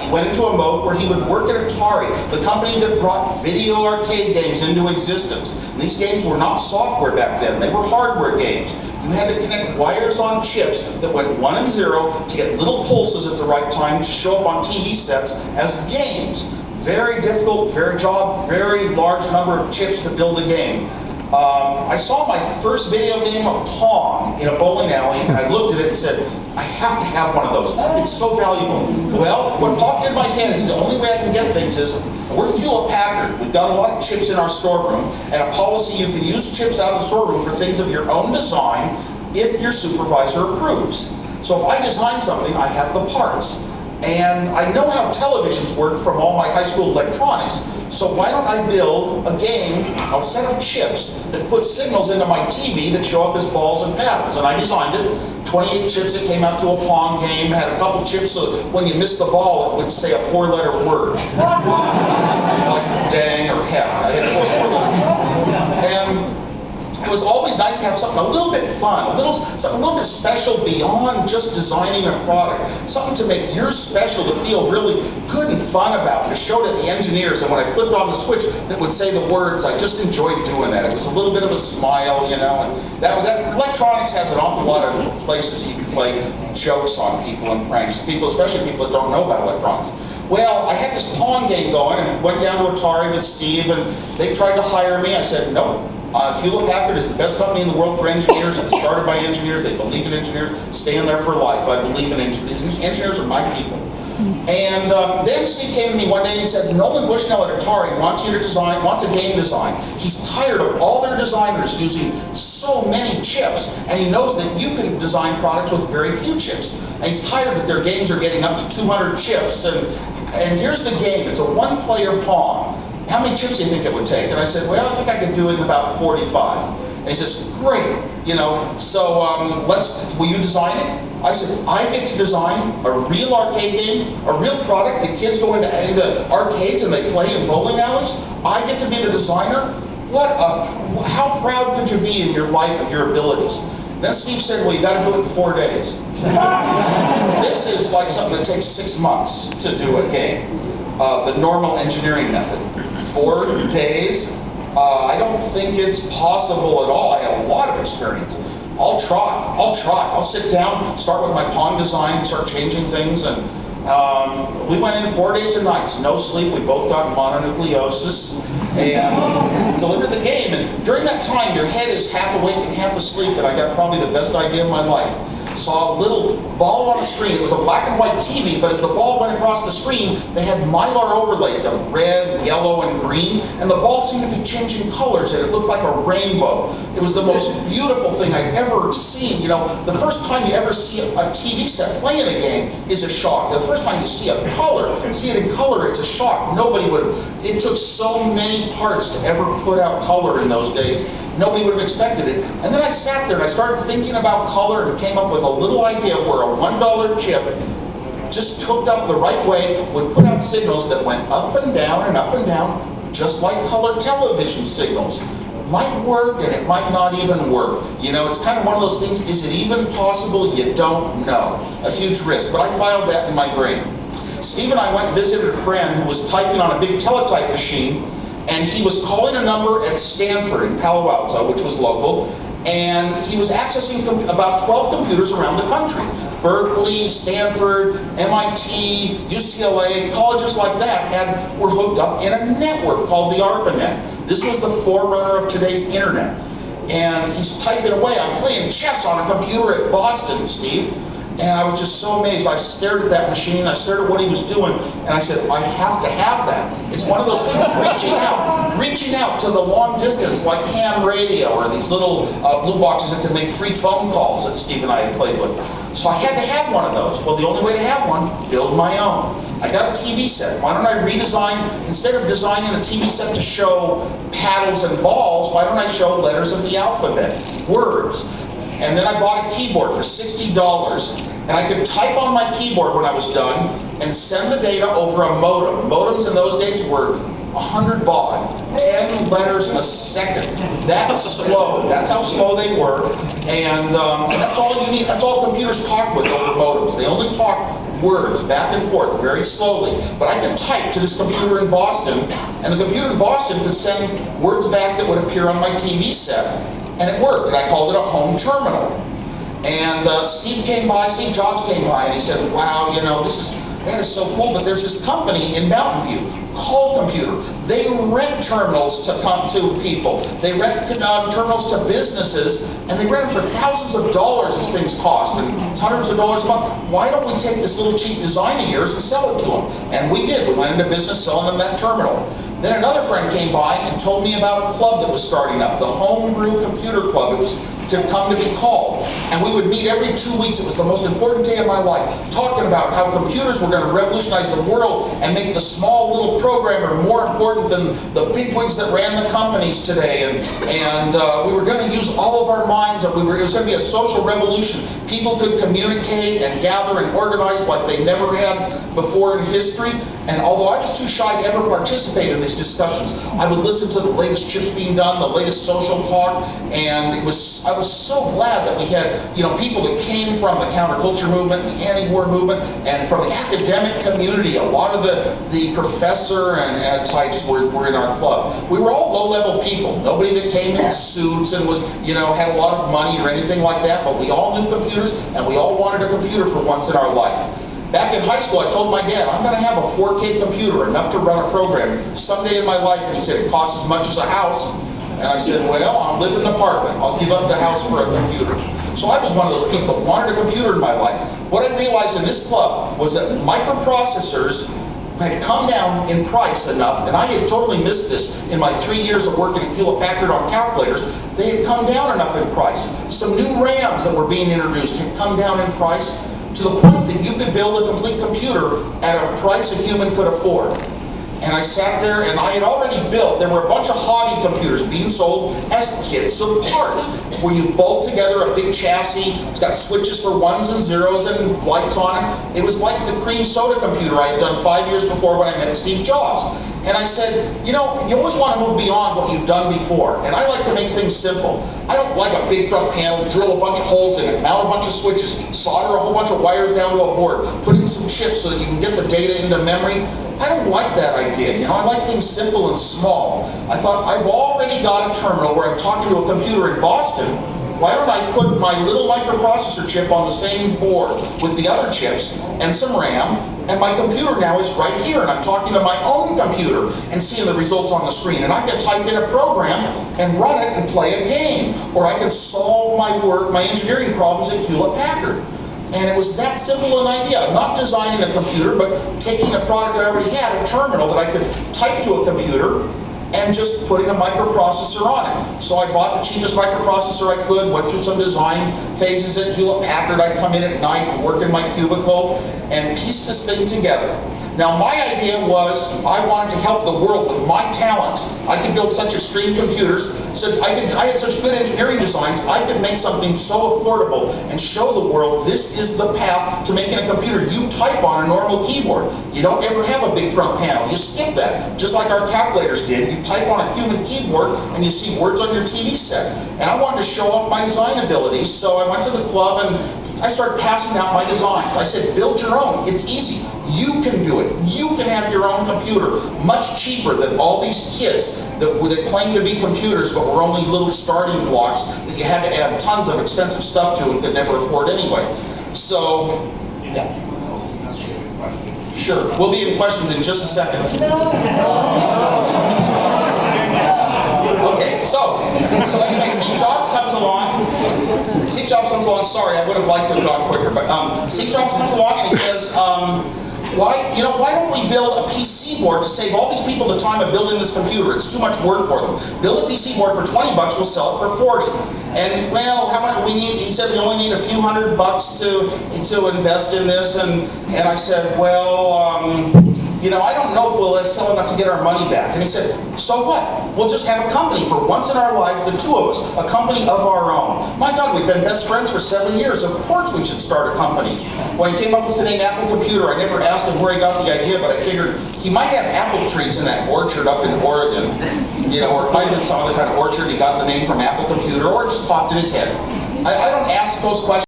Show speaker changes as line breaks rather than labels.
he went into a mode where he would work at Atari, the company that brought video arcade games into existence. And these games were not software back then, they were hardware games. You had to connect wires on chips that went 1 and 0 to get little pulses at the right time to show up on TV sets as games. Very difficult, very large number of chips to build a game. I saw my first video game of Pong in a bowling alley, and I looked at it and said, I have to have one of those. It's so valuable. Well, what popped in my head is the only way I can get things is, we're Hewlett-Packard. We've got a lot of chips in our storeroom, and a policy you can use chips out of the storeroom for things of your own design if your supervisor approves. So if I design something, I have the parts. And I know how televisions work from all my high school electronics, so why don't I build a game, a set of chips that put signals into my TV that show up as balls and paddles. And I designed it. 28 chips that came out to a Pong game, had a couple chips so that when you missed the ball, it would say a 4-letter word. Like dang or heck. I had 4 letters. And it was always nice to have something a little bit fun, something a little bit special beyond just designing a product. Something to make yours special, to feel really good and fun about. And to show to the engineers, and when I flipped on the switch that would say the words, I just enjoyed doing that. It was a little bit of a smile, you know. And that electronics has an awful lot of places you can play jokes on people and pranks. People, especially people that don't know about electronics. Well, I had this Pong game going and went down to Atari with Steve, and they tried to hire me. I said, no. Hewlett-Packard is the best company in the world for engineers. It's started by engineers. They believe in engineers. Stay in there for life. I believe in engineers. Engineers are my people. And then Steve came to me one day and he said, Nolan Bushnell at Atari wants a game design. He's tired of all their designers using so many chips, and he knows that you can design products with very few chips. And he's tired that their games are getting up to 200 chips. And here's the game. It's a one-player Pong. How many chips do you think it would take? And I said, well, I think I could do it in about 45. And he says, great, you know, so will you design it? I said, I get to design a real arcade game, a real product that kids go into arcades and they play in bowling alleys. I get to be the designer? How proud could you be in your life and your abilities? Then Steve said, well, you got to do it in 4 days. This is like something that takes 6 months to do a game. The normal engineering method. 4 days, I don't think it's possible at all. I had a lot of experience. I'll try. I'll sit down, start with my Pong design, start changing things, and we went in 4 days and nights, no sleep. We both got mononucleosis, and delivered the game. And during that time, your head is half awake and half asleep, and I got probably the best idea of my life. Saw a little ball on a screen. It was a black and white TV, but as the ball went across the screen, they had Mylar overlays of red, yellow, and green, and the ball seemed to be changing colors, and it looked like a rainbow. It was the most beautiful thing I've ever seen. You know, the first time you ever see a TV set playing a game is a shock. The first time you see it in color, it's a shock. Nobody would have, it took so many parts to ever put out color in those days. Nobody would have expected it. And then I sat there and I started thinking about color and came up with a little idea where a $1 chip, just hooked up the right way, would put out signals that went up and down, just like color television signals. Might work and it might not even work. You know, it's kind of one of those things, is it even possible? You don't know. A huge risk, but I filed that in my brain. Steve and I went and visited a friend who was typing on a big teletype machine, and he was calling a number at Stanford in Palo Alto, which was local, and he was accessing about 12 computers around the country. Berkeley, Stanford, MIT, UCLA, colleges like that were hooked up in a network called the ARPANET. This was the forerunner of today's internet. And he's typing away. I'm playing chess on a computer at Boston, Steve. And I was just so amazed. I stared at that machine, I stared at what he was doing, and I said, I have to have that. It's one of those things, reaching out to the long distance, like ham radio or these little blue boxes that can make free phone calls that Steve and I had played with. So I had to have one of those. Well, the only way to have one, build my own. I got a TV set. Why don't I redesign, instead of designing a TV set to show paddles and balls, why don't I show letters of the alphabet, words? And then I bought a keyboard for $60, and I could type on my keyboard when I was done and send the data over a modem. Modems in those days were 100 baud, 10 letters a second. That's slow. That's how slow they were. And that's all you need. That's all computers talk with over modems. They only talk words back and forth very slowly. But I could type to this computer in Boston, and the computer in Boston could send words back that would appear on my TV set. And it worked, and I called it a home terminal. And Steve Jobs came by, and he said, wow, you know, that is so cool, but there's this company in Mountain View, Call Computer. They rent terminals to come to people. They rent terminals to businesses, and they rent them for thousands of dollars these things cost, and it's hundreds of dollars a month. Why don't we take this little cheap design of yours and sell it to them? And we did. We went into business selling them that terminal. Then another friend came by and told me about a club that was starting up, the Homebrew Computer Club. It was to come to be called. And we would meet every 2 weeks. It was the most important day of my life, talking about how computers were going to revolutionize the world and make the small little programmer more important than the bigwigs that ran the companies today. And we were going to use all of our minds. And it was going to be a social revolution. People could communicate and gather and organize like they never had before in history. And although I was too shy to ever participate in these discussions, I would listen to the latest chips being done, the latest social talk, and I was so glad that we had, you know, people that came from the counterculture movement, the anti-war movement, and from the academic community. A lot of the professor and types were in our club. We were all low-level people. Nobody that came in suits and was, you know, had a lot of money or anything like that, but we all knew computers, and we all wanted a computer for once in our life. Back in high school, I told my dad, I'm going to have a 4K computer, enough to run a program someday in my life. And he said, it costs as much as a house. And I said, well, I'll live in an apartment. I'll give up the house for a computer. So I was one of those people that wanted a computer in my life. What I realized in this club was that microprocessors had come down in price enough, and I had totally missed this in my 3 years of working at Hewlett-Packard on calculators. They had come down enough in price. Some new RAMs that were being introduced had come down in price, to the point that you could build a complete computer at a price a human could afford. And I sat there, and I had already built, there were a bunch of hobby computers being sold as kits of parts, where you bolt together a big chassis. It's got switches for ones and zeros and lights on it. It was like the cream soda computer I had done 5 years before when I met Steve Jobs. And I said, you know, you always want to move beyond what you've done before. And I like to make things simple. I don't like a big front panel, drill a bunch of holes in it, mount a bunch of switches, solder a whole bunch of wires down to a board, put in some chips so that you can get the data into memory. I don't like that idea. You know, I like things simple and small. I thought, I've already got a terminal where I'm talking to a computer in Boston. Why don't I put my little microprocessor chip on the same board with the other chips and some RAM, and my computer now is right here, and I'm talking to my own computer and seeing the results on the screen. And I can type in a program and run it and play a game. Or I can solve my engineering problems at Hewlett-Packard. And it was that simple an idea. Not designing a computer, but taking a product I already had, a terminal that I could type to a computer, and just putting a microprocessor on it. So I bought the cheapest microprocessor I could, went through some design phases at Hewlett-Packard. I'd come in at night, work in my cubicle, and piece this thing together. Now my idea was I wanted to help the world with my talents. I could build such extreme computers, I had such good engineering designs, I could make something so affordable and show the world this is the path to making a computer. You type on a normal keyboard. You don't ever have a big front panel. You skip that, just like our calculators did. You type on a human keyboard and you see words on your TV set. And I wanted to show off my design abilities, so I went to the club and I started passing out my designs. I said, build your own. It's easy. You can do it. You can have your own computer, much cheaper than all these kits that claim to be computers but were only little starting blocks that you had to add tons of expensive stuff to and could never afford anyway. So, yeah. Sure. We'll be in questions in just a second. Okay, so anyway, Steve Jobs comes along. Steve Jobs comes along. Sorry, I would have liked to have gone quicker, but Steve Jobs comes along and he says, why don't we build a PC board to save all these people the time of building this computer? It's too much work for them. Build a PC board for 20 bucks, we'll sell it for 40. And well, how much we need? He said we only need a few $100 to invest in this. And I said, well, you know, I don't know if we'll sell enough to get our money back. And he said, so what? We'll just have a company for once in our life, the two of us, a company of our own. My God, we've been best friends for 7 years. Of course we should start a company. When he came up with the name Apple Computer, I never asked him where he got the idea, but I figured he might have apple trees in that orchard up in Oregon. You know, or it might have been some other kind of orchard. He got the name from Apple Computer, or it just popped in his head. I don't ask those questions.